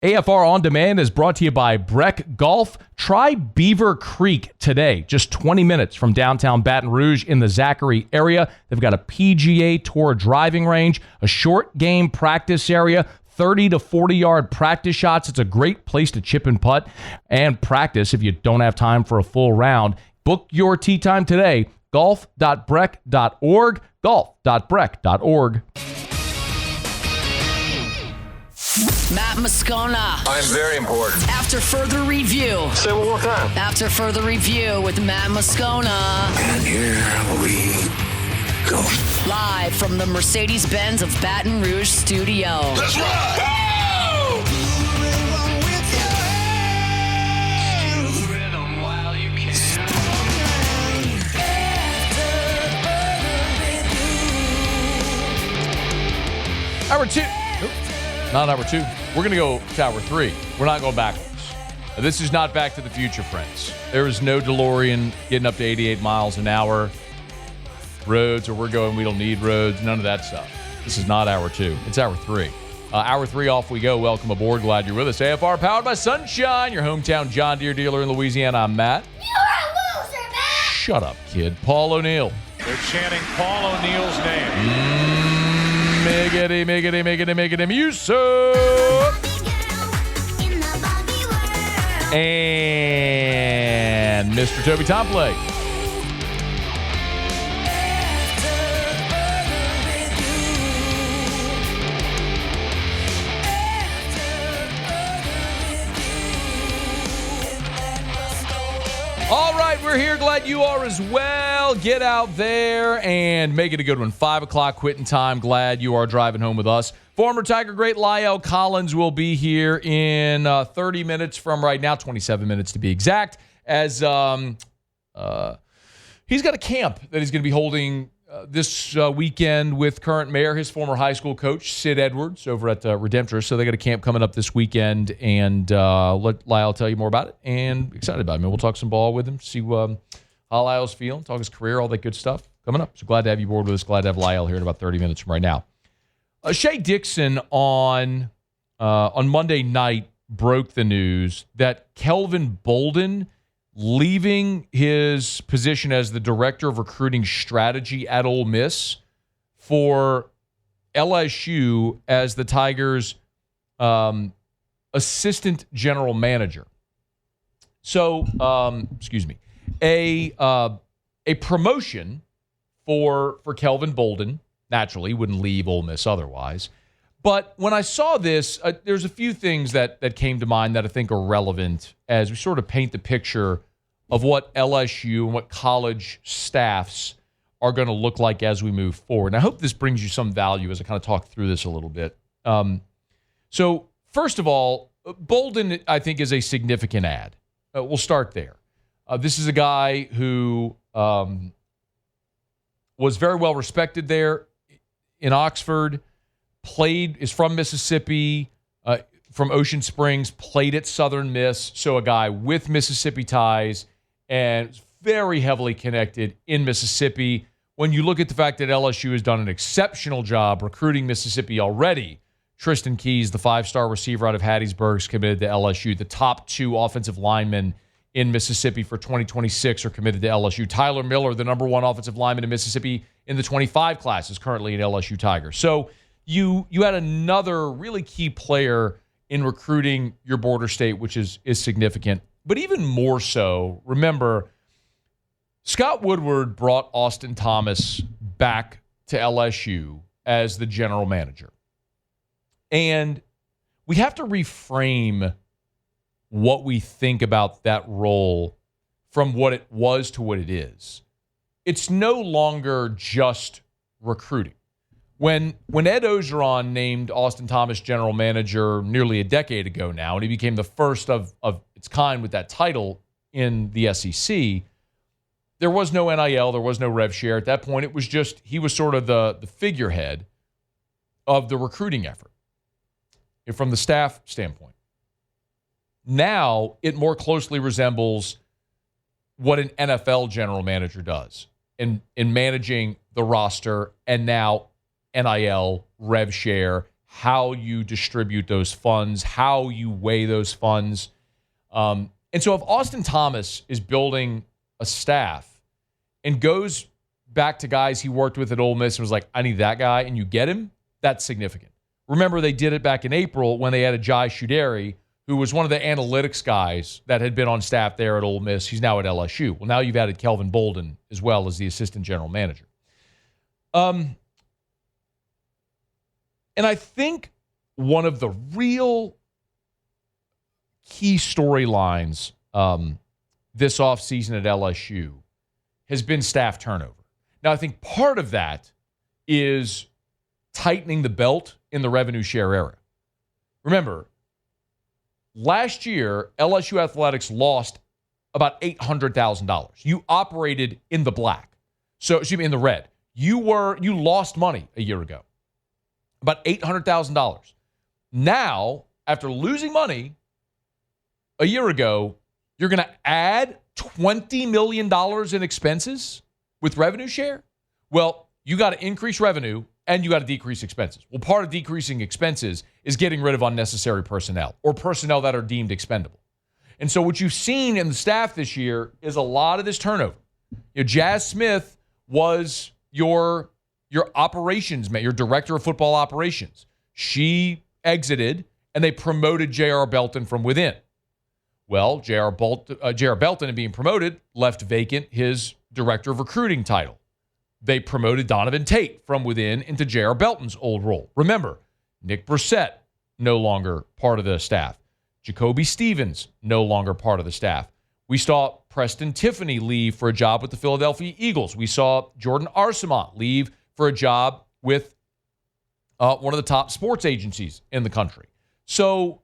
AFR On Demand is brought to you by Breck Golf. Try Beaver Creek today, just 20 minutes from downtown Baton Rouge in the Zachary area. They've got a PGA Tour driving range, a short game practice area, 30 to 40-yard practice shots. It's a great place to chip and putt and practice if you don't have time for a full round. Book your tee time today, golf.breck.org, golf.breck.org. Matt Moscona. I'm very important. After further review. Say it one more time. After further review with Matt Moscona. And here we go. Live from the Mercedes-Benz of Baton Rouge studio. Let's ride! Hour two. Not hour two. We're going to go to hour three. We're not going backwards. This is not Back to the Future, friends. There is no DeLorean getting up to 88 miles an hour. Roads, or we're going, we don't need roads. None of that stuff. This is not hour two. It's hour three. Hour three, off we go. Welcome aboard. Glad you're with us. AFR powered by Sunshine, your hometown John Deere dealer in Louisiana. I'm Matt. You're a loser, Matt! Shut up, kid. Paul O'Neill. They're chanting Paul O'Neill's name. Miggity, miggity, miggity, miggity, you so. And Mr. Toby Tomplay. All right, we're here. Glad you are as well. Get out there and make it a good one. 5 o'clock quitting time. Glad you are driving home with us. Former Tiger great Lyle Collins will be here in 30 minutes from right now, 27 minutes to be exact, as he's got a camp that he's going to be holding this weekend with current mayor, his former high school coach, Sid Edwards, over at Redemptor. So they got a camp coming up this weekend, and let Lyle tell you more about it. And excited about it. I mean, we'll talk some ball with him, see how Lyle's feeling, talk his career, all that good stuff coming up. So glad to have you aboard with us. Glad to have Lyle here in about 30 minutes from right now. Shea Dixon on Monday night broke the news that Kelvin Bolden, leaving his position as the director of recruiting strategy at Ole Miss for LSU as the Tigers' assistant general manager. So, a promotion for Kelvin Bolden. Naturally, wouldn't leave Ole Miss otherwise. But when I saw this, there's a few things that came to mind that I think are relevant as we sort of paint the picture of what LSU and what college staffs are going to look like as we move forward. And I hope this brings you some value as I kind of talk through this a little bit. So first of all, Bolden, I think, is a significant add. We'll start there. This is a guy who was very well respected there in Oxford, is from Mississippi, from Ocean Springs, played at Southern Miss, so a guy with Mississippi ties and very heavily connected in Mississippi. When you look at the fact that LSU has done an exceptional job recruiting Mississippi already, Tristan Keys, the five-star receiver out of Hattiesburg, is committed to LSU. The top two offensive linemen in Mississippi for 2026 are committed to LSU. Tyler Miller, the number one offensive lineman in Mississippi in the 25 class, is currently an LSU Tiger. So you had another really key player in recruiting your border state, which is significant. But even more so, remember, Scott Woodward brought Austin Thomas back to LSU as the general manager. And we have to reframe what we think about that role from what it was to what it is. It's no longer just recruiting. When Ed Ogeron named Austin Thomas general manager nearly a decade ago now, and he became the first of its kind with that title in the SEC, there was no NIL, there was no rev share. At that point, it was just, he was sort of the figurehead of the recruiting effort from the staff standpoint. Now, it more closely resembles what an NFL general manager does in managing the roster and now NIL, rev share, how you distribute those funds, how you weigh those funds. And so if Austin Thomas is building a staff and goes back to guys he worked with at Ole Miss and was like, I need that guy, and you get him, that's significant. Remember, they did it back in April when they added Jai Shuderi, who was one of the analytics guys that had been on staff there at Ole Miss. He's now at LSU. Well, now you've added Kelvin Bolden as well as the assistant general manager. And I think one of the real key storylines this offseason at LSU has been staff turnover. Now, I think part of that is tightening the belt in the revenue share era. Remember, last year, LSU Athletics lost about $800,000. You operated in the black. So, excuse me, in the red. You lost money a year ago. About $800,000. Now, after losing money a year ago, you're going to add $20 million in expenses with revenue share? Well, you got to increase revenue and you got to decrease expenses. Well, part of decreasing expenses is getting rid of unnecessary personnel or personnel that are deemed expendable. And so what you've seen in the staff this year is a lot of this turnover. Jazz Smith was your operations man, your director of football operations. She exited and they promoted J.R. Belton from within. Well, J.R. Belton, in being promoted, left vacant his director of recruiting title. They promoted Donovan Tate from within into J.R. Belton's old role. Remember, Nick Brissett, no longer part of the staff. Jacoby Stevens, no longer part of the staff. We saw Preston Tiffany leave for a job with the Philadelphia Eagles. We saw Jordan Arcemont leave for a job with one of the top sports agencies in the country. So,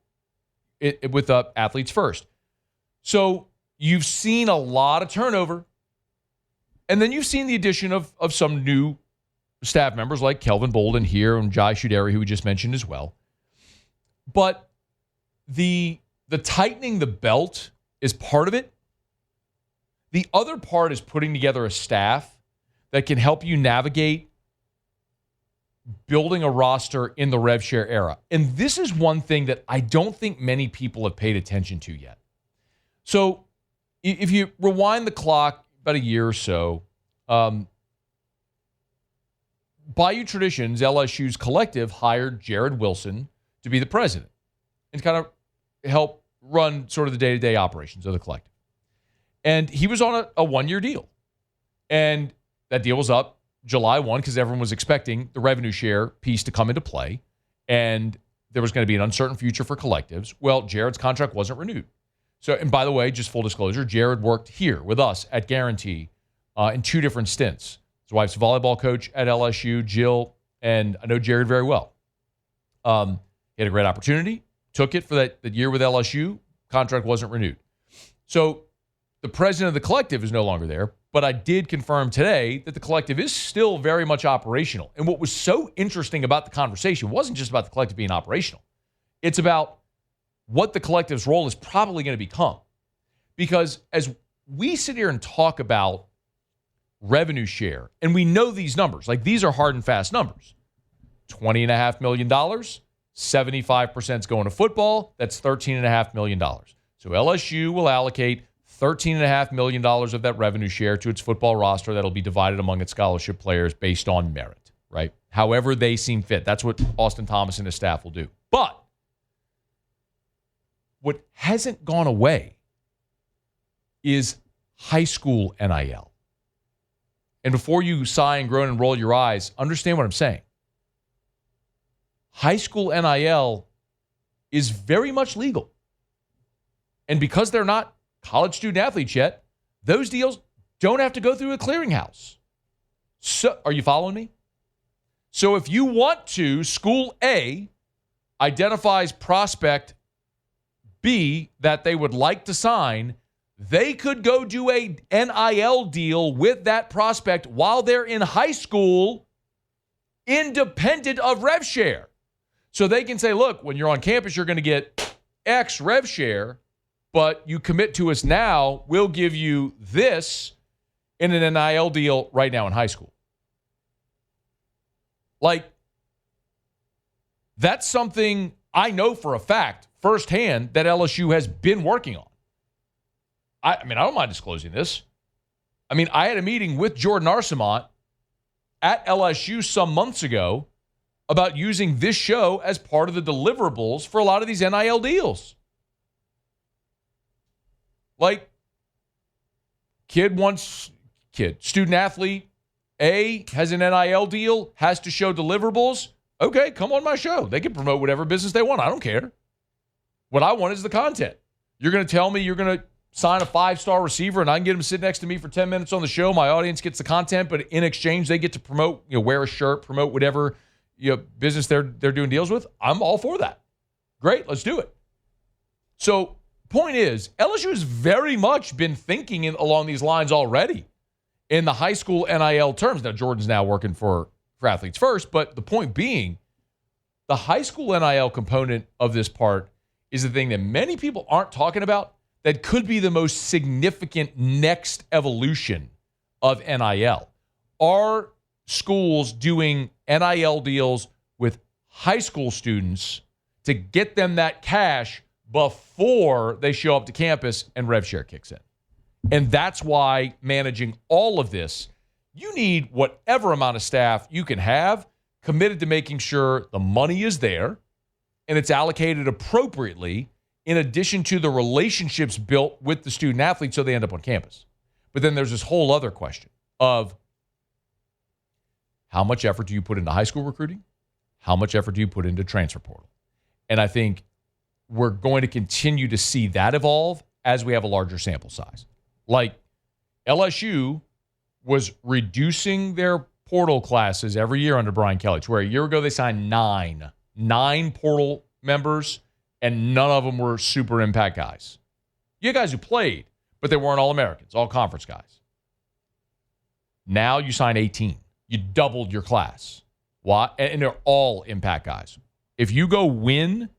with Athletes First. So, you've seen a lot of turnover. And then you've seen the addition of some new staff members like Kelvin Bolden here and Jai Shuderi, who we just mentioned as well. But the tightening the belt is part of it. The other part is putting together a staff that can help you navigate building a roster in the rev share era. And this is one thing that I don't think many people have paid attention to yet. So if you rewind the clock about a year or so, Bayou Traditions, LSU's collective, hired Jared Wilson to be the president and kind of help run sort of the day-to-day operations of the collective. And he was on a one-year deal. And that deal was up July 1 because everyone was expecting the revenue share piece to come into play. And there was going to be an uncertain future for collectives. Well, Jared's contract wasn't renewed. So, and by the way, just full disclosure, Jared worked here with us at Guarantee in 2 different stints. His wife's a volleyball coach at LSU, Jill, and I know Jared very well. He had a great opportunity, took it for that year with LSU. Contract wasn't renewed. So the president of the collective is no longer there, but I did confirm today that the collective is still very much operational. And what was so interesting about the conversation wasn't just about the collective being operational. It's about what the collective's role is probably going to become. Because as we sit here and talk about revenue share, and we know these numbers, like these are hard and fast numbers. $20.5 million, 75% is going to football, that's $13.5 million. So LSU will allocate $13.5 million of that revenue share to its football roster that'll be divided among its scholarship players based on merit, right? However they seem fit. That's what Austin Thomas and his staff will do. But what hasn't gone away is high school NIL. And before you sigh and groan and roll your eyes, understand what I'm saying. High school NIL is very much legal. And because they're not college student athletes yet, those deals don't have to go through a clearinghouse. So, are you following me? So if you want to, school A identifies prospect B that they would like to sign, they could go do a NIL deal with that prospect while they're in high school, independent of rev share. So they can say, look, when you're on campus, you're going to get X rev share, but you commit to us now, we'll give you this in an NIL deal right now in high school. Like, That's something I know for a fact, firsthand, that LSU has been working on. I don't mind disclosing this. I had a meeting with Jordan Arcemont at LSU some months ago about using this show as part of the deliverables for a lot of these NIL deals. Like, student athlete A has an NIL deal, has to show deliverables. Okay, come on my show. They can promote whatever business they want. I don't care. What I want is the content. You're going to tell me you're going to sign a 5-star receiver and I can get him to sit next to me for 10 minutes on the show. My audience gets the content, but in exchange, they get to promote, wear a shirt, promote whatever business they're doing deals with. I'm all for that. Great, let's do it. So, point is, LSU has very much been thinking along these lines already in the high school NIL terms. Now, Jordan's now working for Athletes First, but the point being, the high school NIL component of this part is the thing that many people aren't talking about that could be the most significant next evolution of NIL. Are schools doing NIL deals with high school students to get them that cash before they show up to campus and rev share kicks in? And that's why managing all of this, you need whatever amount of staff you can have committed to making sure the money is there and it's allocated appropriately, in addition to the relationships built with the student athletes so they end up on campus. But then there's this whole other question of how much effort do you put into high school recruiting? How much effort do you put into transfer portal? And I think we're going to continue to see that evolve as we have a larger sample size. Like, LSU was reducing their portal classes every year under Brian Kelly, to where a year ago they signed nine portal members, and none of them were super impact guys. You had guys who played, but they weren't All-Americans, all-conference guys. Now you sign 18. You doubled your class. Why? And they're all impact guys. If you go win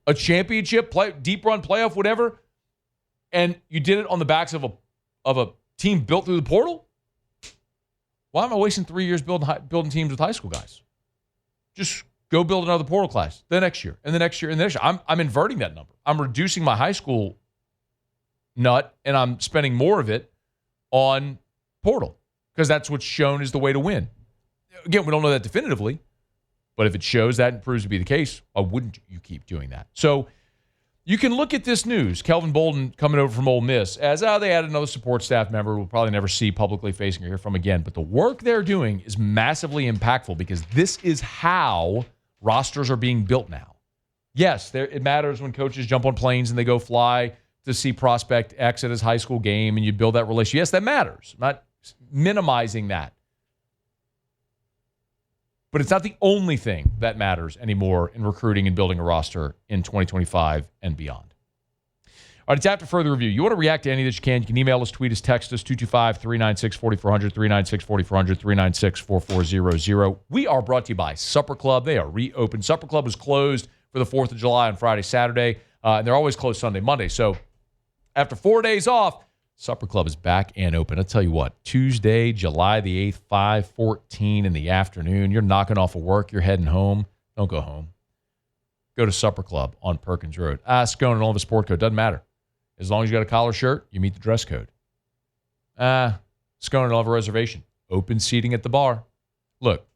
a championship, deep run playoff, whatever, and you did it on the backs of a team built through the portal, why am I wasting 3 years building teams with high school guys? Just go build another portal class the next year, and the next year, and the next year. I'm inverting that number. I'm reducing my high school nut, and I'm spending more of it on portal because that's what's shown is the way to win. Again, we don't know that definitively, but if it shows that and proves to be the case, why wouldn't you keep doing that? So you can look at this news, Kelvin Bolden coming over from Ole Miss, as they added another support staff member we'll probably never see publicly facing or hear from again. But the work they're doing is massively impactful because this is how rosters are being built now. Yes, it matters when coaches jump on planes and they go fly to see prospect X at his high school game and you build that relationship. Yes, that matters. I'm not minimizing that. But it's not the only thing that matters anymore in recruiting and building a roster in 2025 and beyond. All right, it's after further review. You want to react to any of this, you can. You can email us, tweet us, text us, 225-396-4400, 396-4400, 396-4400. We are brought to you by Supper Club. They are reopened. Supper Club was closed for the 4th of July on Friday, Saturday, and they're always closed Sunday, Monday. So after 4 days off, Supper Club is back and open. I'll tell you what, Tuesday, July the 8th, 5:14 in the afternoon, you're knocking off of work, you're heading home. Don't go home. Go to Supper Club on Perkins Road. Moscona and all of a sport code, doesn't matter. As long as you got a collar shirt, you meet the dress code. Moscona and all of a reservation. Open seating at the bar. Look,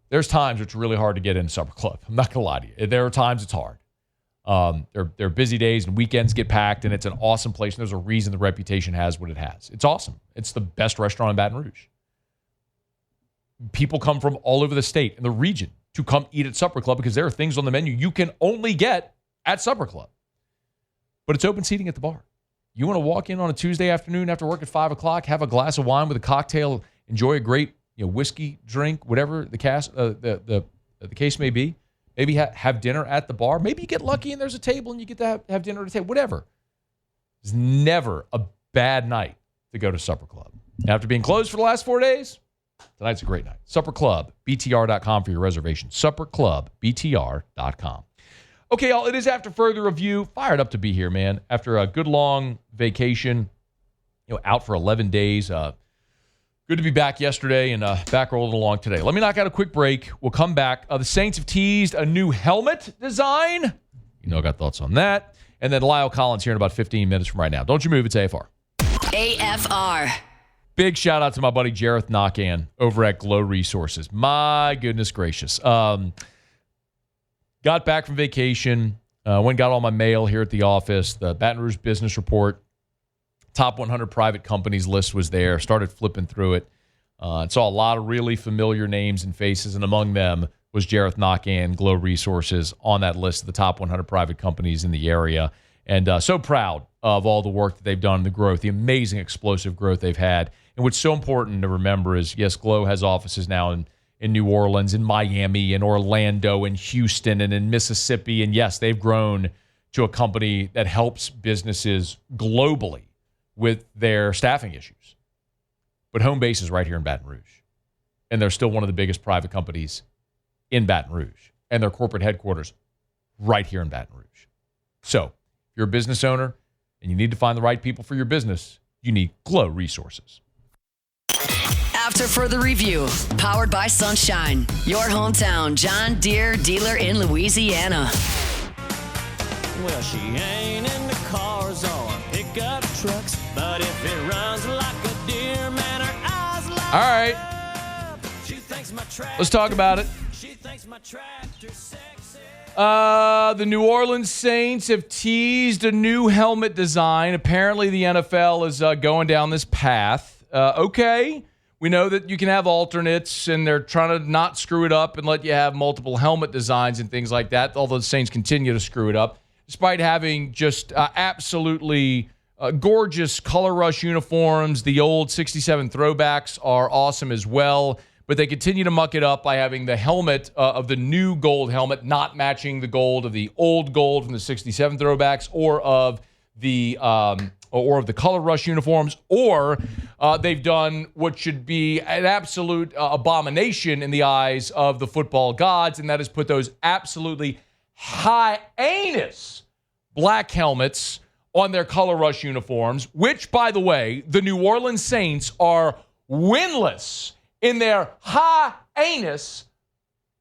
there's times it's really hard to get into Supper Club. I'm not going to lie to you. There are times it's hard. There are busy days and weekends get packed, and it's an awesome place, and there's a reason the reputation has what it has. It's awesome. It's the best restaurant in Baton Rouge. People come from all over the state and the region to come eat at Supper Club because there are things on the menu you can only get at Supper Club. But it's open seating at the bar. You want to walk in on a Tuesday afternoon after work at 5 o'clock, have a glass of wine with a cocktail, enjoy a great whiskey drink, whatever the case may be. Maybe have dinner at the bar. Maybe you get lucky and there's a table and you get to have dinner at a table. Whatever. It's never a bad night to go to Supper Club. After being closed for the last 4 days, tonight's a great night. SupperClubBTR.com for your reservation. SupperClubBTR.com. Okay, y'all, it is after further review. Fired up to be here, man. After a good long vacation, out for 11 days. Good to be back yesterday and back rolling along today. Let me knock out a quick break. We'll come back. The Saints have teased a new helmet design. I got thoughts on that. And then Lyle Collins here in about 15 minutes from right now. Don't you move. It's AFR. AFR. Big shout out to my buddy Jareth Knockan over at Glow Resources. My goodness gracious. Got back from vacation. Went and got all my mail here at the office. The Baton Rouge Business Report. Top 100 private companies list was there. Started flipping through it. And saw a lot of really familiar names and faces, and among them was Jareth Knockan, Glow Resources, on that list of the top 100 private companies in the area. And so proud of all the work that they've done, the growth, the amazing explosive growth they've had. And what's so important to remember is, yes, Glow has offices now in New Orleans, in Miami, in Orlando, in Houston, and in Mississippi. And yes, they've grown to a company that helps businesses globally with their staffing issues. But home base is right here in Baton Rouge. And they're still one of the biggest private companies in Baton Rouge. And their corporate headquarters right here in Baton Rouge. So, if you're a business owner and you need to find the right people for your business, you need Glow Resources. After further review, powered by Sunshine, your hometown John Deere dealer in Louisiana. Well, she ain't in the cars or pickup trucks, but if it runs like a deer, man, her eyes light All right. up. She thinks my tractor, Let's talk about it. She thinks my tractor sexy. The New Orleans Saints have teased a new helmet design. Apparently, the NFL is going down this path. Okay. We know that you can have alternates, and they're trying to not screw it up and let you have multiple helmet designs and things like that, although the Saints continue to screw it up, despite having just absolutely gorgeous color rush uniforms. The old 67 throwbacks are awesome as well, but they continue to muck it up by having the helmet of the new gold helmet not matching the gold of the old gold from the 67 throwbacks, or of the color rush uniforms, or they've done what should be an absolute abomination in the eyes of the football gods, and that is put those absolutely heinous black helmets on their color rush uniforms, which, by the way, the New Orleans Saints are winless in their heinous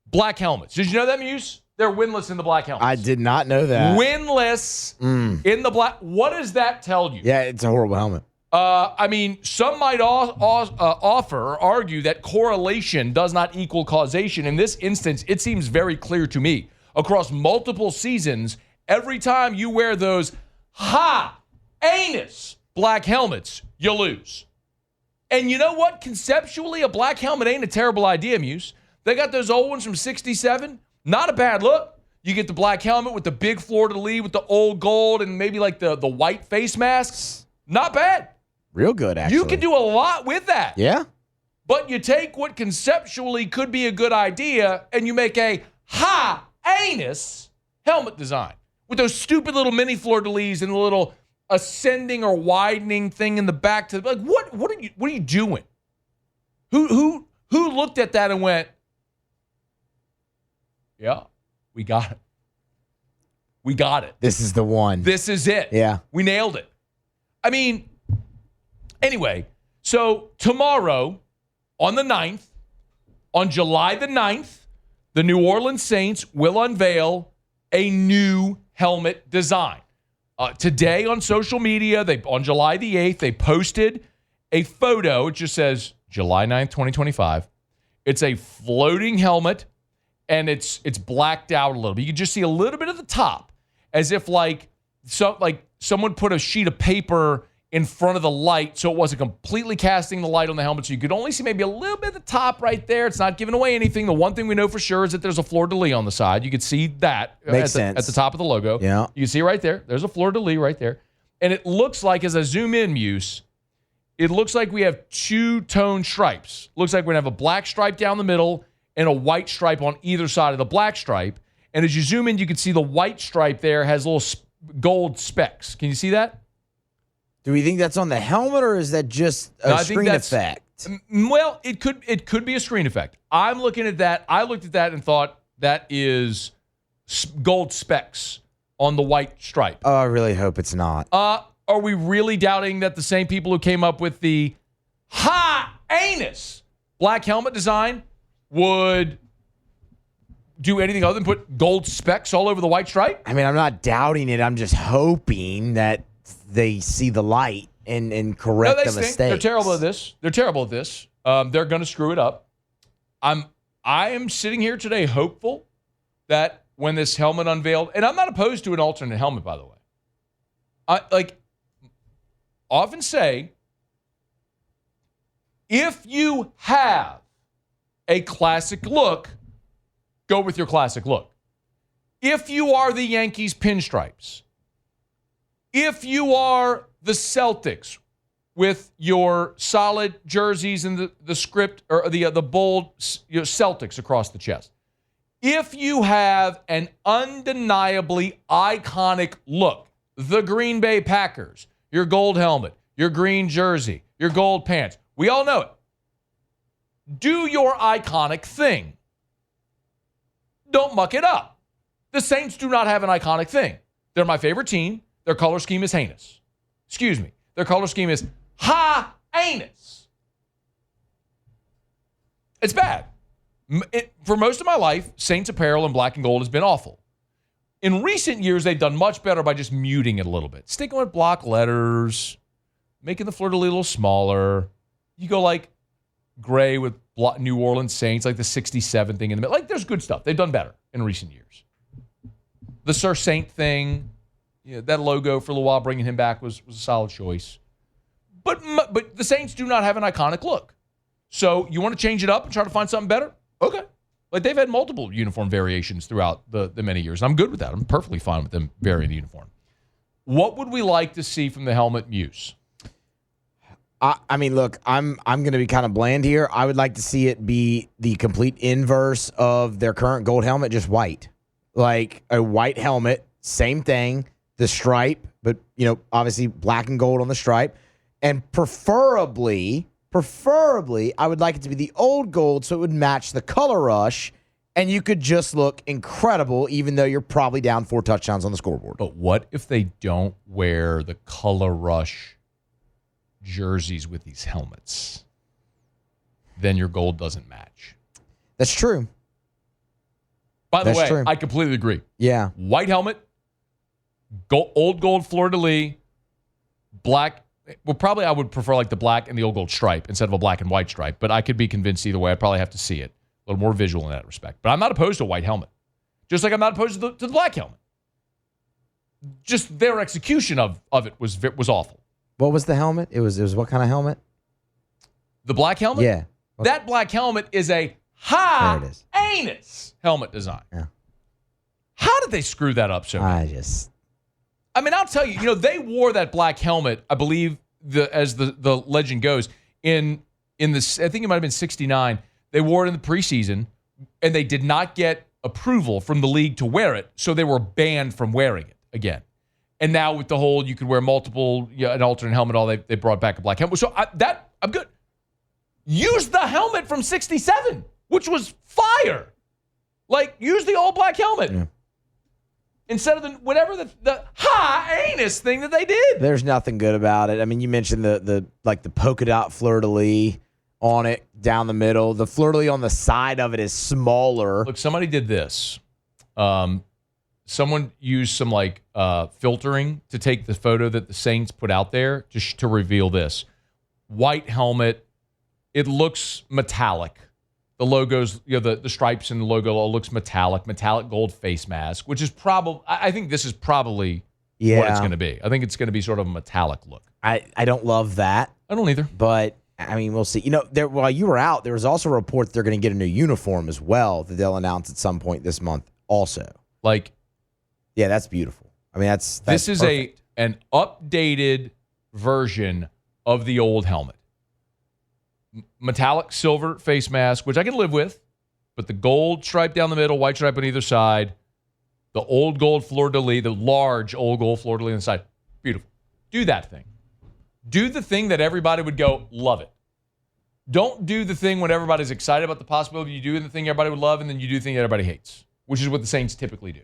black helmets. Did you know that, Muse? They're winless in the black helmets. I did not know that. Winless in the black. What does that tell you? Yeah, it's a horrible helmet. I mean, some might offer or argue that correlation does not equal causation. In this instance, it seems very clear to me. Across multiple seasons, every time you wear those heinous black helmets, you lose. And you know what? Conceptually, a black helmet ain't a terrible idea, Muse. They got those old ones from 67. Not a bad look. You get the black helmet with the big fleur-de-lis with the old gold and maybe like the white face masks. Not bad. Real good, actually. You can do a lot with that. Yeah. But you take what conceptually could be a good idea and you make a heinous helmet design with those stupid little mini fleur-de-lis and the little ascending or widening thing in the back. To like, what are you doing? Who looked at that and went, yeah, we got it. We got it. This is the one. This is it. Yeah. We nailed it. I mean, anyway, so tomorrow on the 9th, on July the 9th, the New Orleans Saints will unveil a new helmet design. Today on social media, on July the 8th, they posted a photo. It just says July 9th, 2025. It's a floating helmet. And it's blacked out a little bit. You can just see a little bit of the top, as if like someone put a sheet of paper in front of the light so it wasn't completely casting the light on the helmet. So you could only see maybe a little bit of the top right there. It's not giving away anything. The one thing we know for sure is that there's a fleur-de-lis on the side. You could see that Makes sense. At the top of the logo. Yeah. You can see right there. There's a fleur-de-lis right there. And it looks like, as I zoom in, Muse, it looks like we have two-tone stripes. Looks like we're going to have a black stripe down the middle and a white stripe on either side of the black stripe. And as you zoom in, you can see the white stripe there has little gold specks. Can you see that? Do we think that's on the helmet, or is that just a screen effect? Well, it could be a screen effect. I'm looking at that. I looked at that and thought that is gold specks on the white stripe. Oh, I really hope it's not. Are we really doubting that the same people who came up with the heinous anus black helmet design would do anything other than put gold specks all over the white stripe? I mean, I'm not doubting it. I'm just hoping that they see the light and correct the mistakes. They're terrible at this. They're going to screw it up. I am sitting here today hopeful that when this helmet unveiled, and I'm not opposed to an alternate helmet, by the way. I often say, if you have a classic look, go with your classic look. If you are the Yankees pinstripes, if you are the Celtics with your solid jerseys and the script or the bold Celtics across the chest, if you have an undeniably iconic look, the Green Bay Packers, your gold helmet, your green jersey, your gold pants, we all know it. Do your iconic thing. Don't muck it up. The Saints do not have an iconic thing. They're my favorite team. Their color scheme is heinous. Excuse me. Their color scheme is high-anus. It's bad. For most of my life, Saints apparel in black and gold has been awful. In recent years, they've done much better by just muting it a little bit. Sticking with block letters, making the fleur-de-lis a little smaller. You go like gray with New Orleans Saints, like the 67 thing in the middle. Like, there's good stuff. They've done better in recent years. The Sir Saint thing, that logo for a little while, bringing him back was a solid choice. But the Saints do not have an iconic look. So you want to change it up and try to find something better? Okay. Like, they've had multiple uniform variations throughout the many years. I'm good with that. I'm perfectly fine with them varying the uniform. What would we like to see from the helmet Muse? I mean, look, I'm going to be kind of bland here. I would like to see it be the complete inverse of their current gold helmet, just white. Like a white helmet, same thing, the stripe, but, obviously black and gold on the stripe. And preferably, I would like it to be the old gold so it would match the color rush, and you could just look incredible even though you're probably down 4 touchdowns on the scoreboard. But what if they don't wear the color rush jerseys with these helmets? Then your gold doesn't match. That's true. By the way, I completely agree. Yeah. White helmet, old gold fleur-de-lis, black. Well, probably I would prefer like the black and the old gold stripe instead of a black and white stripe, but I could be convinced either way. I'd probably have to see it. A little more visual in that respect. But I'm not opposed to a white helmet. Just like I'm not opposed to the black helmet. Just their execution of it was awful. What was the helmet? It was what kind of helmet? The black helmet? Yeah. Okay. That black helmet is a high-anus helmet design. Yeah. How did they screw that up so bad? I mean, I'll tell you, they wore that black helmet, I believe, as the legend goes, in this, I think it might have been 69. They wore it in the preseason, and they did not get approval from the league to wear it, so they were banned from wearing it again. And now with the whole, you could wear multiple, an alternate helmet, they brought back a black helmet. So I'm good. Use the helmet from 67, which was fire. Like, use the old black helmet. Yeah. Instead of the high-anus thing that they did. There's nothing good about it. I mean, you mentioned the polka dot fleur-de-lis on it down the middle. The fleur-de-lis on the side of it is smaller. Look, somebody did this. Someone used some filtering to take the photo that the Saints put out there just to reveal this. White helmet. It looks metallic. The logos, the stripes and the logo all looks metallic gold face mask, which is probably, I think this is probably what it's going to be. I think it's going to be sort of a metallic look. I don't love that. I don't either. But, I mean, we'll see. While you were out, there was also a report that they're going to get a new uniform as well that they'll announce at some point this month also. Yeah, that's beautiful. I mean, that's this is perfect. an updated version of the old helmet. Metallic silver face mask, which I can live with, but the gold stripe down the middle, white stripe on either side, the old gold fleur-de-lis, the large old gold fleur-de-lis on the side. Beautiful. Do that thing. Do the thing that everybody would go, love it. Don't do the thing when everybody's excited about the possibility. You do the thing everybody would love, and then you do the thing that everybody hates, which is what the Saints typically do.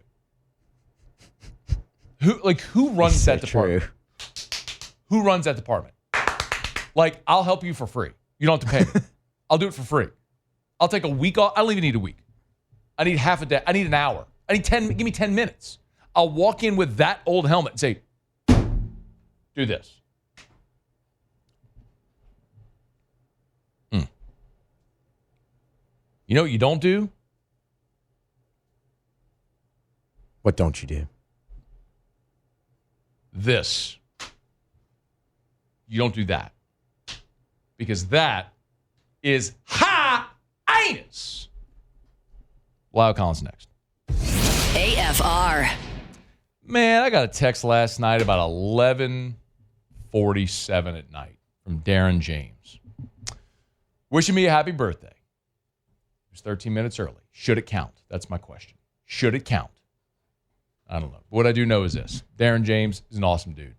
Who runs that department? Who runs that department? I'll help you for free. You don't have to pay me. I'll do it for free. I'll take a week off. I don't even need a week. I need half a day. I need an hour. I need 10. Give me 10 minutes. I'll walk in with that old helmet and say, do this. You know what you don't do? What don't you do? This. You don't do that. Because that is high-anus. Lyle Collins next. AFR. Man, I got a text last night about 11:47 at night from Darren James. Wishing me a happy birthday. It was 13 minutes early. Should it count? That's my question. Should it count? I don't know. What I do know is this. Darren James is an awesome dude.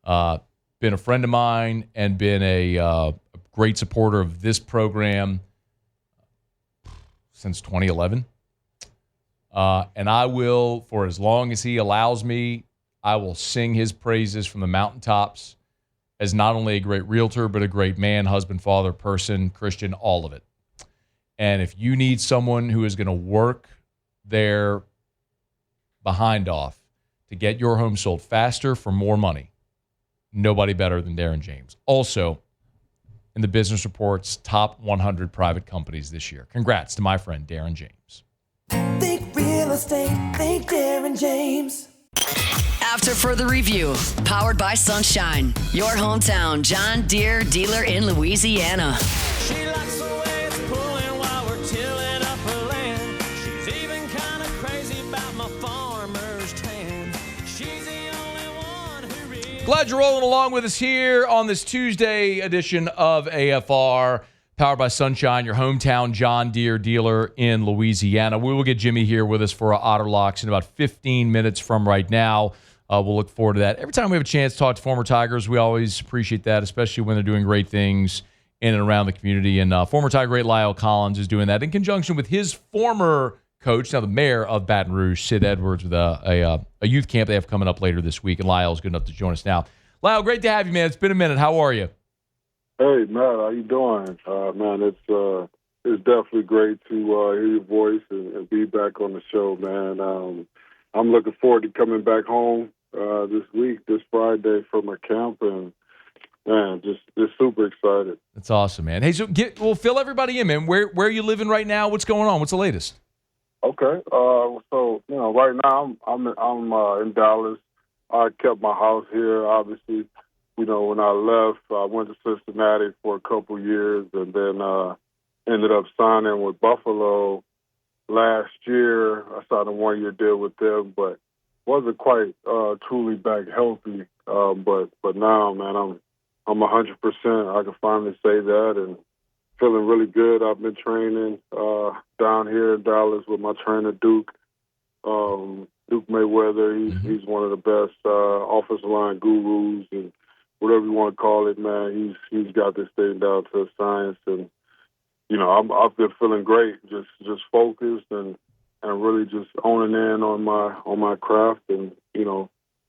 Been a friend of mine and been a great supporter of this program since 2011. And I will, for as long as he allows me, I will sing his praises from the mountaintops as not only a great realtor, but a great man, husband, father, person, Christian, all of it. And if you need someone who is going to work their behind off to get your home sold faster for more money, nobody better than Darren James. Also, in the Business Report's top 100 private companies this year. Congrats to my friend Darren James. Think real estate, think Darren James. After further review, powered by Sunshine, your hometown John Deere dealer in Louisiana. She likes the way it's pulling while we're tilling up her land. She's even kind of crazy about my farmer's tan. She's the only one who really... Glad you're rolling along with us here on this Tuesday edition of AFR, powered by Sunshine, your hometown John Deere dealer in Louisiana. We will get Jimmy here with us for our Otter Locks in about 15 minutes from right now. We'll look forward to that. Every time we have a chance to talk to former Tigers, we always appreciate that, especially when they're doing great things in and around the community. And former Tiger great Lyle Collins is doing that in conjunction with his former coach, now the mayor of Baton Rouge, Sid Edwards, with a youth camp they have coming up later this week. And Lyle's good enough to join us now. Lyle, great to have you, man. It's been a minute. How are you? Hey, Matt, how you doing? Man, it's definitely great to hear your voice and be back on the show, man. I'm looking forward to coming back home this week, this Friday, from my camp, and man, just super excited. That's awesome, man. Hey, so fill everybody in, man. Where are you living right now? What's going on? What's the latest? Okay, so right now I'm in Dallas. I kept my house here, obviously. When I left, I went to Cincinnati for a couple years, and then ended up signing with Buffalo last year. I signed a 1-year deal with them, but wasn't quite truly back healthy. But now, man, I'm 100%. I can finally say that, and feeling really good. I've been training down here in Dallas with my trainer Duke Mayweather. He's one of the best offensive line gurus, and whatever you want to call it, man. He's got this thing down to a science, and I've been feeling great, just focused and really just owning in on my craft, and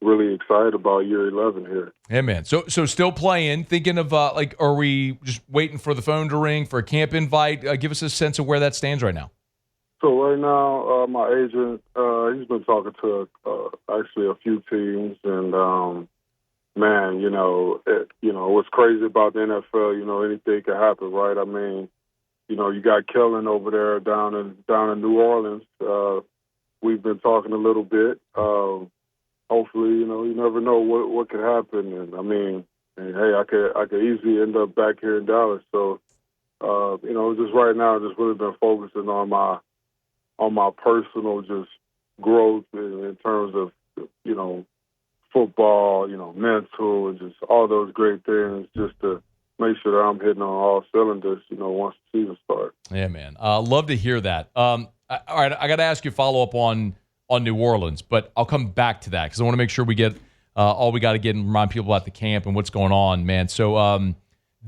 really excited about year 11 here. Yeah, man. So still playing. Thinking of are we just waiting for the phone to ring for a camp invite? Give us a sense of where that stands right now. So right now, my agent, he's been talking to actually a few teams, and man, what's crazy about the NFL, anything can happen, right? I mean, you got Kellen over there down in New Orleans. We've been talking a little bit. Hopefully, you never know what could happen. And I mean, hey, I could easily end up back here in Dallas. So, just right now, just really been focusing on my personal just growth in terms of, football, mental, and just all those great things, just to make sure that I'm hitting on all cylinders, once the season starts. Yeah, man. Love to hear that. All right, I got to ask you a follow-up on New Orleans, but I'll come back to that because I want to make sure we get all we got to get and remind people about the camp and what's going on, man. So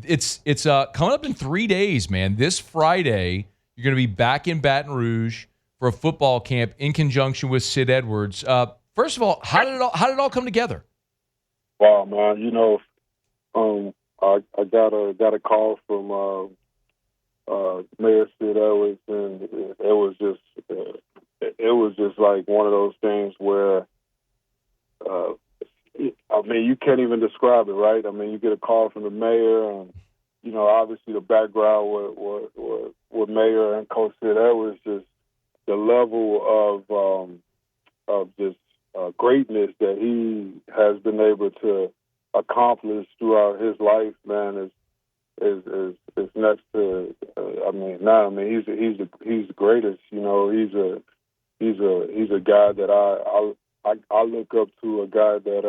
it's coming up in 3 days, man. This Friday, you're going to be back in Baton Rouge for a football camp in conjunction with Sid Edwards. First of all, how did it all come together? Wow, man. I got a call from Mayor Sid Edwards, and it was just like one of those things where I mean, you can't even describe it, right? I mean, you get a call from the mayor, and obviously the background with Mayor and Coach Sid Edwards, just the level of just greatness that he has been able to accomplish throughout his life, man, is next to. He's the greatest. He's a guy that I look up to, a guy that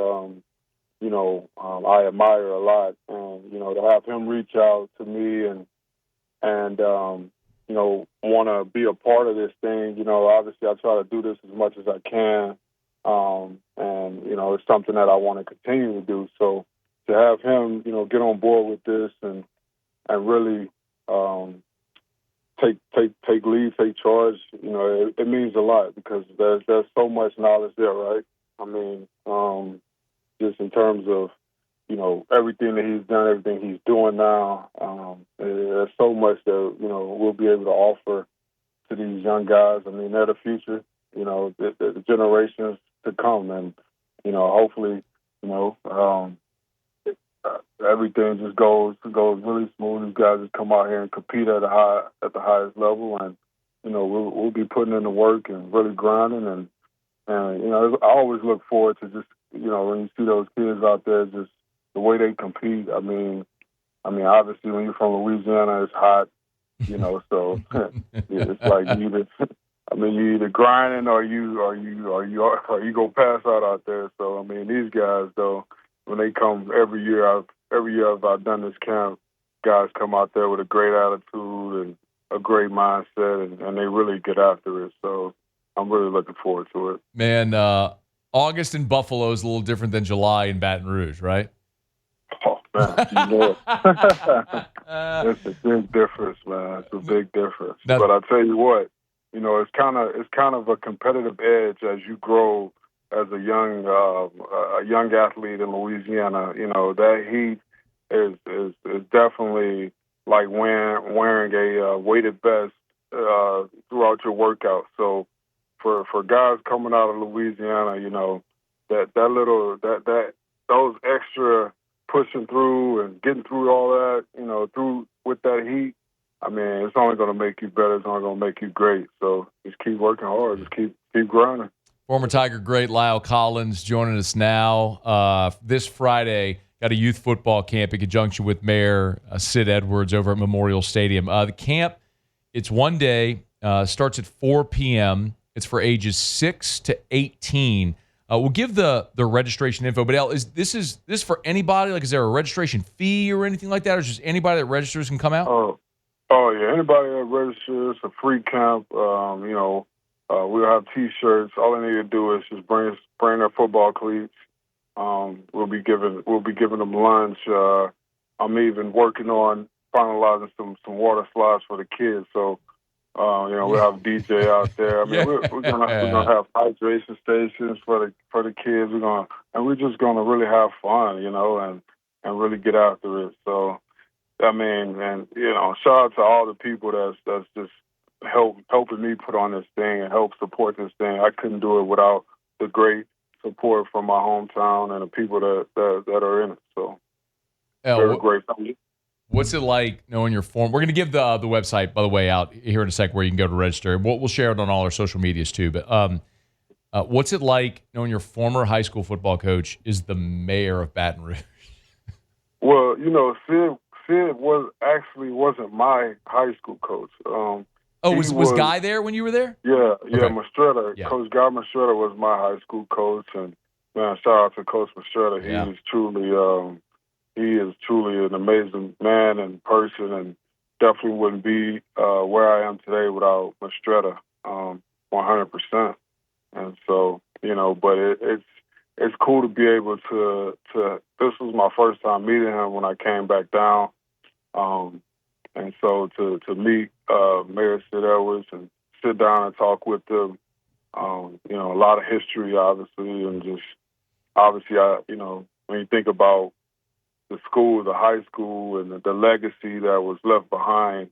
I admire a lot, and to have him reach out to me and want to be a part of this thing. Obviously I try to do this as much as I can, and it's something that I want to continue to do. So to have him, get on board with this and really take lead, take charge, it means a lot, because there's so much knowledge there, right? I mean, just in terms of, everything that he's done, everything he's doing now, there's so much that, we'll be able to offer to these young guys. I mean, they're the future, the generations to come. And, hopefully, everything just goes really smooth. These guys just come out here and compete at the highest level, and we'll be putting in the work and really grinding. And I always look forward to just when you see those kids out there, just the way they compete. I mean, obviously when you're from Louisiana, it's hot, so it's like you're either grinding or you go pass out there. So I mean, these guys though, when they come every year I've done this camp, guys come out there with a great attitude and a great mindset, and they really get after it. So I'm really looking forward to it. Man, August in Buffalo is a little different than July in Baton Rouge, right? Oh, man, it's a big difference, man. It's a big difference. But I tell you what, it's kind of a competitive edge as you grow as a young athlete in Louisiana. That heat is definitely like wearing a weighted vest throughout your workout. So for guys coming out of Louisiana, those extra pushing through and getting through all that, through with that heat, I mean, it's only going to make you better. It's only going to make you great. So just keep working hard. Just keep grinding. Former Tiger great Lyle Collins joining us now. This Friday, got a youth football camp in conjunction with Mayor Sid Edwards over at Memorial Stadium. The camp, it's one day, starts at 4 p.m. It's for ages 6 to 18. We'll give the registration info, but Al, is this for anybody? Like, is there a registration fee or anything like that, or is just anybody that registers can come out? Oh yeah, anybody that registers. It's a free camp. We'll have T-shirts. All they need to do is just bring their football cleats. We'll be giving them lunch. I'm even working on finalizing some water slides for the kids. So. We'll have a DJ out there. I mean, we're gonna have hydration stations for the kids. We're just gonna really have fun, and really get after it. So, I mean, and shout out to all the people that's just helping me put on this thing and help support this thing. I couldn't do it without the great support from my hometown and the people that are in it. So, very grateful. What's it like knowing your form? We're going to give the website, by the way, out here in a sec where you can go to register. We'll share it on all our social medias too. But what's it like knowing your former high school football coach is the mayor of Baton Rouge? Well, Sid wasn't my high school coach. Was Guy there when you were there? Yeah, okay. Mastretta. Yeah. Coach Guy Mastretta was my high school coach, and man, shout out to Coach Mastretta. He is truly an amazing man and person, and definitely wouldn't be where I am today without Mastretta, 100%. And so, but it's cool to be able to. This was my first time meeting him when I came back down, and so to meet Mayor Sid Edwards and sit down and talk with them, a lot of history, obviously, and just obviously, when you think about school, the high school, and the legacy that was left behind.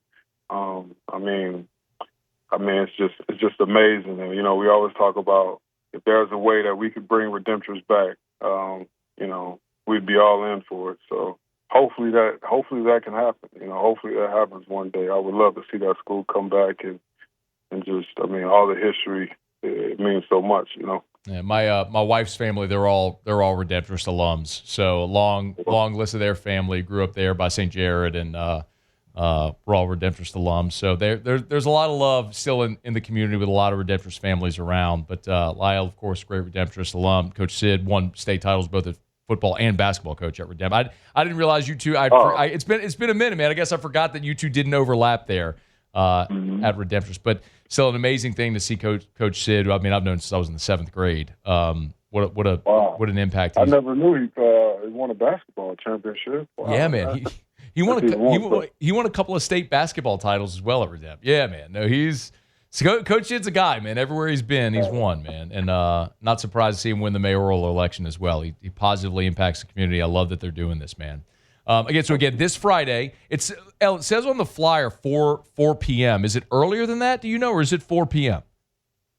It's just amazing. And we always talk about if there's a way that we could bring redemptors back, we'd be all in for it. So hopefully that can happen. Hopefully that happens one day. I would love to see that school come back and just, all the history. It means so much. Yeah, my wife's family, they're all Redemptorist alums. So long list of their family grew up there by St. Jared, and we're all Redemptorist alums. So there's a lot of love still in the community with a lot of Redemptorist families around. But Lyle, of course, great Redemptorist alum. Coach Sid won state titles both at football and basketball coach at Redemptor. I didn't realize you two. It's been a minute, man. I guess I forgot that you two didn't overlap there at Redemptorist, but. Still an amazing thing to see Coach Sid. I mean, I've known since I was in the 7th grade. What an impact! I never knew he won a basketball championship. Wow. Yeah, man. He won a couple of state basketball titles as well at Redemp. Yeah, man. No, Coach Sid's a guy, man. Everywhere he's been, he's won, man. And not surprised to see him win the mayoral election as well. He positively impacts the community. I love that they're doing this, man. Again, this Friday, it says on the flyer 4 p.m. Is it earlier than that? Do you know, or is it 4 p.m.?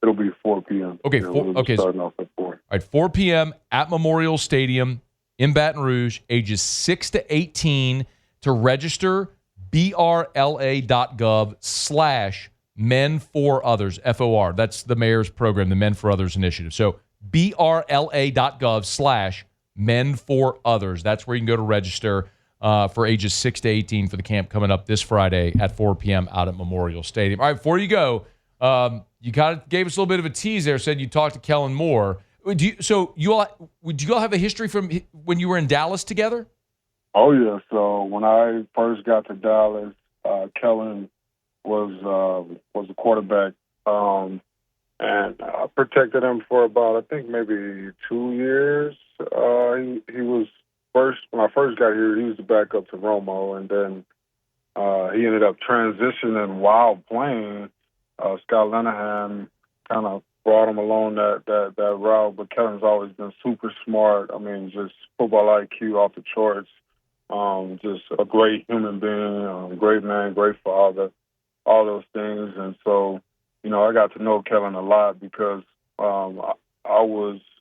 It'll be 4 p.m. Okay, starting off at 4. All right, 4 p.m. at Memorial Stadium in Baton Rouge, ages 6 to 18. To register, brla.gov/men4others, FOR. That's the mayor's program, the Men for Others initiative. So brla.gov/men4others. That's where you can go to register. For ages 6 to 18 for the camp coming up this Friday at 4 p.m. out at Memorial Stadium. All right, before you go, you kind of gave us a little bit of a tease there, said you talked to Kellen Moore. Would you all have a history from when you were in Dallas together? Oh, yeah. So when I first got to Dallas, Kellen was a quarterback, and I protected him for about, I think, maybe 2 years. He was when I first got here, he was the backup to Romo, and then he ended up transitioning while playing. Scott Linehan kind of brought him along that route, but Kellen's always been super smart. I mean, just football IQ off the charts. Just a great human being, great man, great father, all those things. And so, I got to know Kellen a lot because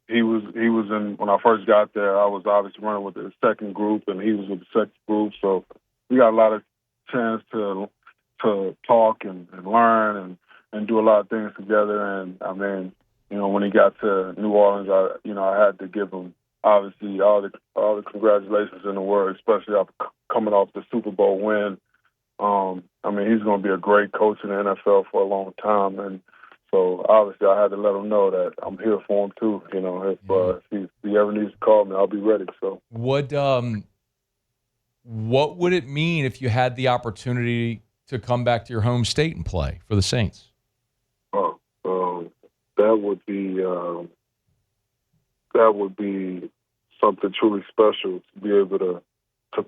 he was in, when I first got there, I was obviously running with the second group and he was with the second group. So we got a lot of chance to talk and learn and do a lot of things together. And I mean, when he got to New Orleans, I had to give him obviously all the congratulations in the world, especially after coming off the Super Bowl win. I mean, he's going to be a great coach in the NFL for a long time. And so obviously I had to let him know that I'm here for him too. If he ever needs to call me, I'll be ready. So what would it mean if you had the opportunity to come back to your home state and play for the Saints? That would be something truly special to be able to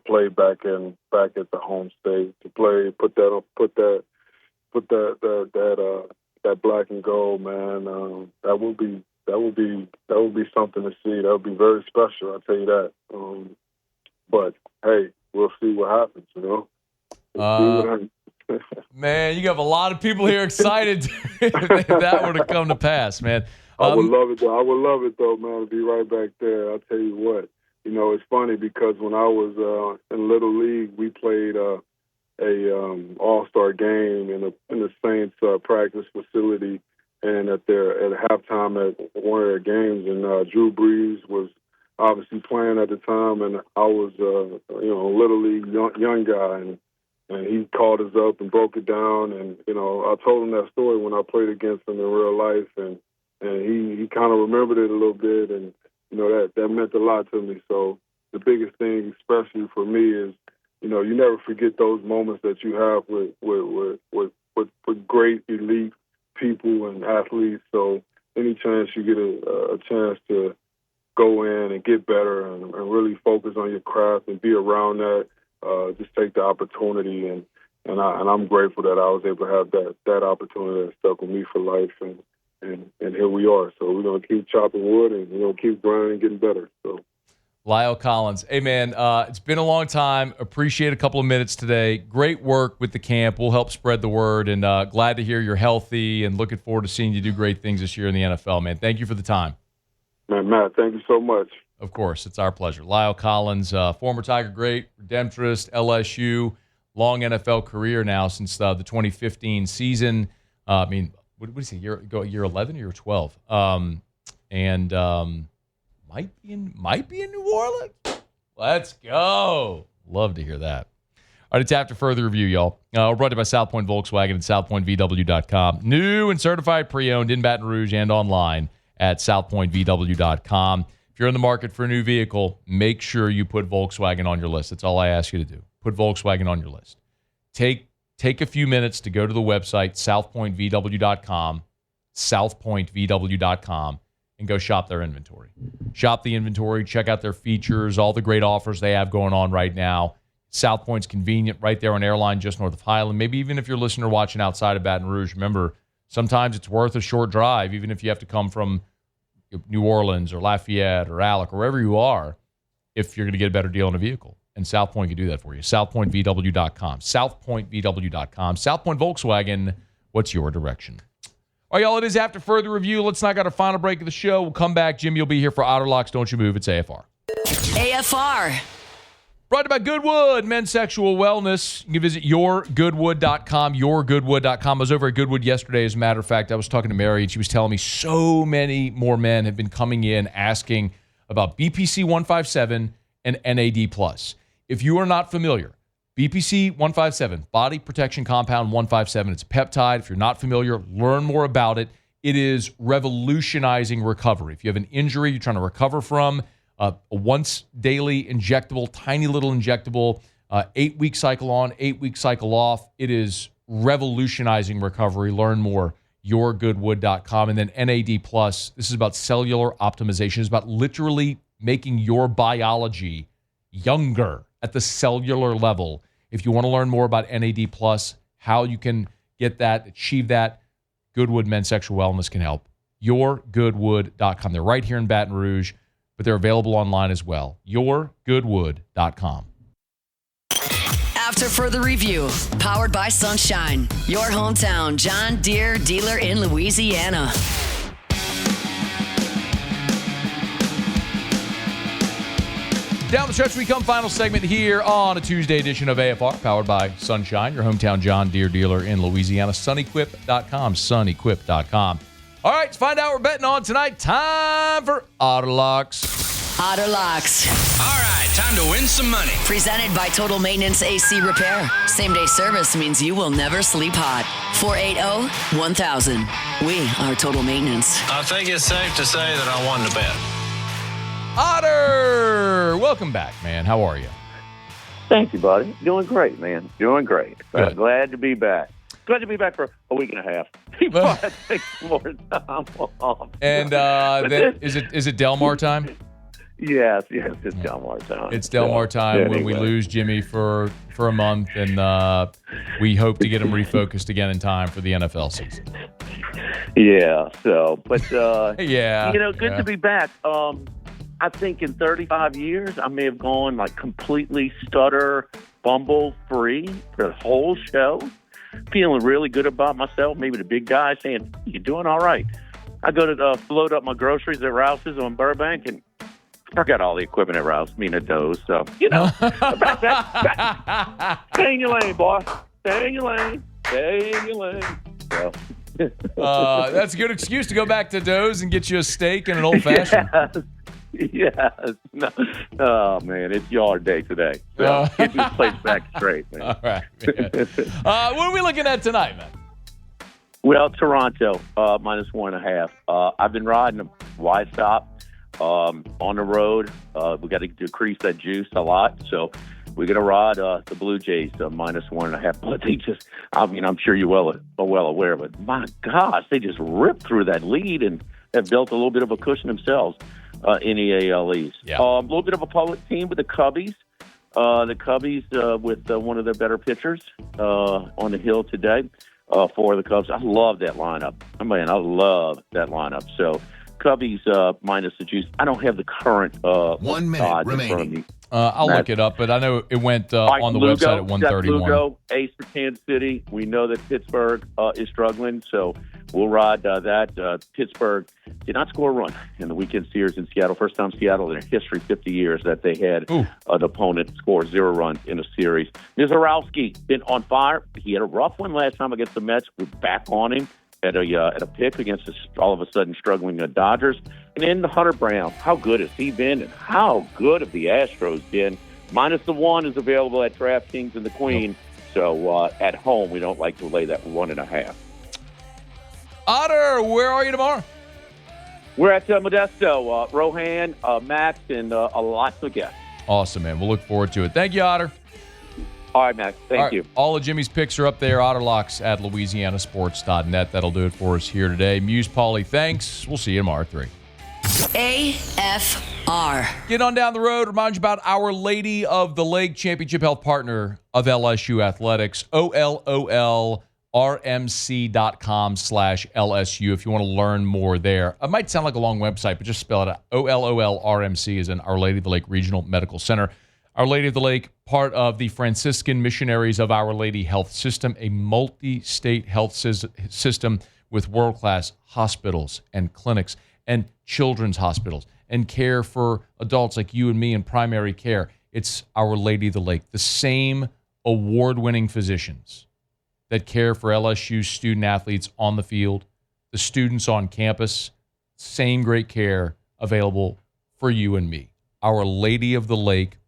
play back at the home state, to play, put that black and gold, man. That would be something to see. That would be very special, I'll tell you that. But hey, we'll see what happens, Man, you have a lot of people here excited if that were to come to pass, man. I would love it, though. I would love it, though, man, to be right back there. I'll tell you what. It's funny because when I was in Little League, we played a all-star game in the Saints practice facility, and at halftime at one of their games, and Drew Brees was obviously playing at the time, and I was Little League young guy, and he called us up and broke it down, and I told him that story when I played against him in real life, and he kind of remembered it a little bit, and that meant a lot to me. So the biggest thing, especially for me, is you never forget those moments that you have with great elite people and athletes. So any chance you get a chance to go in and get better and really focus on your craft and be around that, just take the opportunity. And I'm grateful that I was able to have that opportunity that stuck with me for life. And here we are. So we're going to keep chopping wood and we're going to keep grinding and getting better. So Lyle Collins. Hey, man, it's been a long time. Appreciate a couple of minutes today. Great work with the camp. We'll help spread the word, and glad to hear you're healthy and looking forward to seeing you do great things this year in the NFL, man. Thank you for the time. Man, Matt, thank you so much. Of course, it's our pleasure. Lyle Collins, former Tiger great, redemptorist, LSU, long NFL career now since the 2015 season. What is it, year 11 or year 12? Might be in New Orleans. Let's go. Love to hear that. All right, it's After Further Review, y'all. We're brought to you by South Point Volkswagen and SouthPointVW.com. New and certified pre-owned in Baton Rouge and online at SouthPointVW.com. If you're in the market for a new vehicle, make sure you put Volkswagen on your list. That's all I ask you to do. Put Volkswagen on your list. Take a few minutes to go to the website, SouthPointVW.com, SouthPointVW.com, and go shop their inventory. Shop the inventory, check out their features, all the great offers they have going on right now. South Point's convenient right there on Airline just north of Highland. Maybe even if you're listening or watching outside of Baton Rouge, remember, sometimes it's worth a short drive, even if you have to come from New Orleans or Lafayette or Alec or wherever you are, if you're going to get a better deal on a vehicle. And South Point can do that for you. SouthPointVW.com. SouthPointVW.com. South Point Volkswagen, what's your direction? All right, y'all, it is After Further Review. Let's knock out our final break of the show. We'll come back. Jimmy will be here for Outer Locks. Don't you move. It's AFR. AFR. Brought to you by Goodwood, men's sexual wellness. You can visit yourgoodwood.com, yourgoodwood.com. I was over at Goodwood yesterday, as a matter of fact. I was talking to Mary, and she was telling me so many more men have been coming in asking about BPC 157 and NAD+. If you are not familiar, BPC 157, Body Protection Compound 157. It's a peptide. If you're not familiar, learn more about it. It is revolutionizing recovery. If you have an injury you're trying to recover from, a once daily injectable, tiny little injectable, 8-week cycle on, 8-week cycle off. It is revolutionizing recovery. Learn more, yourgoodwood.com. And then NAD+, this is about cellular optimization. It's about literally making your biology younger at the cellular level. If you want to learn more about NAD+, how you can get that, achieve that, Goodwood Men's Sexual Wellness can help. yourgoodwood.com. They're right here in Baton Rouge, but they're available online as well. yourgoodwood.com. After Further Review, powered by Sunshine, your hometown John Deere dealer in Louisiana. Down the stretch we come, final segment here on a Tuesday edition of AFR, powered by Sunshine, your hometown John Deere dealer in Louisiana. Sunequip.com, sunequip.com. All right, let's find out what we're betting on tonight. Time for Outer Locks. Outer Locks. All right, time to win some money. Presented by Total Maintenance AC Repair. Same-day service means you will never sleep hot. 480-1000. We are Total Maintenance. I think it's safe to say that I won the bet. Otter, welcome back, man. How are you? Thank you, buddy. Doing great, man. Doing great. Good. Glad to be back. Glad to be back for a week and a half. People have to take some more time off. And then, is it Delmar time? Yes, it's Delmar time. It's Delmar time when we lose Jimmy for a month, and we hope to get him refocused again in time for the NFL season. Yeah. So, but yeah, good to be back. I think in 35 years, I may have gone like completely stutter, bumble free for the whole show. Feeling really good about myself. Maybe the big guy saying, "You're doing all right." I go to load up my groceries at Rouse's on Burbank, and I got all the equipment at Rouse, at Doe's. So, back. Stay in your lane, boy. Stay in your lane. Stay in your lane. So. That's a good excuse to go back to Doe's and get you a steak and an old fashioned. Yes. No. Oh, man, it's yard day today. So get this place back straight, man. All right, man. What are we looking at tonight, man? Well, Toronto, -1.5. I've been riding a wide stop on the road. We got to decrease that juice a lot. So we're going to ride the Blue Jays -1.5. But they just, I'm sure you're well aware of it. My gosh, they just ripped through that lead and have built a little bit of a cushion themselves. In the AL East. Yeah. A little bit of a public team with the Cubbies. The Cubbies with one of their better pitchers on the hill today for the Cubs. I love that lineup. I love that lineup. So Cubbies minus the juice. I don't have the current 1 minute odds in front of remaining. me. I'll look it up, but I know it went on the Lugo, website at 131. Lugo, ace for Kansas City. We know that Pittsburgh is struggling, so we'll ride that. Pittsburgh did not score a run in the weekend series in Seattle. First time Seattle in history, 50 years, that they had an opponent score 0 runs in a series. Mizorowski been on fire. He had a rough one last time against the Mets. We're back on him at a pick against the all of a sudden struggling Dodgers. And then the Hunter Brown, how good has he been, and how good have the Astros been? Minus the 1 is available at DraftKings and the Queen. So at home, we don't like to lay that 1.5. Otter, where are you tomorrow? We're at Modesto, Rohan, Max, and lots of guests. Awesome, man. We'll look forward to it. Thank you, Otter. All right, Max. Thank you. All of Jimmy's picks are up there. Otterlocks at LouisianaSports.net. That'll do it for us here today. Muse Pauly, thanks. We'll see you tomorrow at 3. AFR. Get on down the road. Remind you about Our Lady of the Lake, championship health partner of LSU Athletics. OLOLRMC.com/LSU if you want to learn more there. It might sound like a long website, but just spell it out. OLOLRMC is in Our Lady of the Lake Regional Medical Center. Our Lady of the Lake, part of the Franciscan Missionaries of Our Lady Health System, a multi-state health system with world-class hospitals and clinics and children's hospitals and care for adults like you and me in primary care. It's Our Lady of the Lake, the same award-winning physicians that care for LSU student-athletes on the field, the students on campus, same great care available for you and me. Our Lady of the Lake,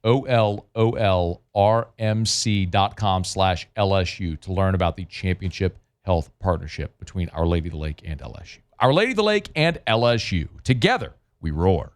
OLOLRMC.com/LSU to learn about the championship health partnership between Our Lady of the Lake and LSU. Our Lady of the Lake and LSU. Together, we roar.